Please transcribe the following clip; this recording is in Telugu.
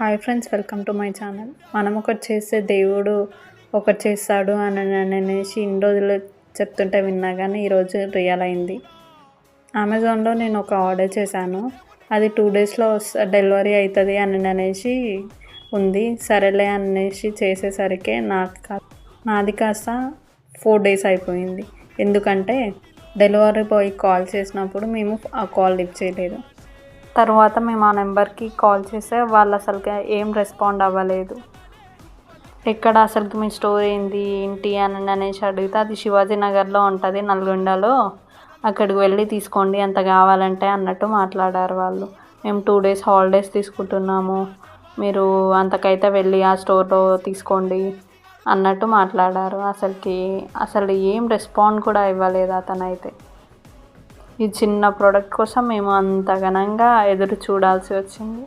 Hi friends, welcome to my channel. మనం ఒకటి చేస్తే దేవుడు ఒకటి చేస్తాడు అనేసి ఇన్ని రోజులు చెప్తుంటే విన్నా కానీ ఈరోజు రియల్ అయింది. అమెజాన్లో నేను ఒక ఆర్డర్ చేశాను. అది 2 డేస్లో డెలివరీ అవుతుంది అనేసి ఉంది. సరేలే అనేసి చేసేసరికి నాది కాస్త 4 డేస్ అయిపోయింది. ఎందుకంటే డెలివరీ బాయ్ కాల్ చేసినప్పుడు మేము ఆ కాల్ లిఫ్ట్ చేయలేదు. తర్వాత మేము ఆ నెంబర్కి కాల్ చేస్తే వాళ్ళు అసలుకి ఏం రెస్పాండ్ అవ్వలేదు. ఎక్కడ అసలుకి మీ స్టోర్ ఏంటి అనేసి అడిగితే అది శివాజీ నగర్లో ఉంటుంది, నల్గొండలో, అక్కడికి వెళ్ళి తీసుకోండి అంత కావాలంటే అన్నట్టు మాట్లాడారు వాళ్ళు. మేము 2 డేస్ హాలిడేస్ తీసుకుంటున్నాము, మీరు అంతకైతే వెళ్ళి ఆ స్టోర్లో తీసుకోండి అన్నట్టు మాట్లాడారు. అసలు ఏం రెస్పాండ్ కూడా ఇవ్వలేదు అతనైతే. ఈ చిన్న ప్రోడక్ట్ కోసం మేము అంత ఘనంగా ఎదురు చూడాల్సి వచ్చింది.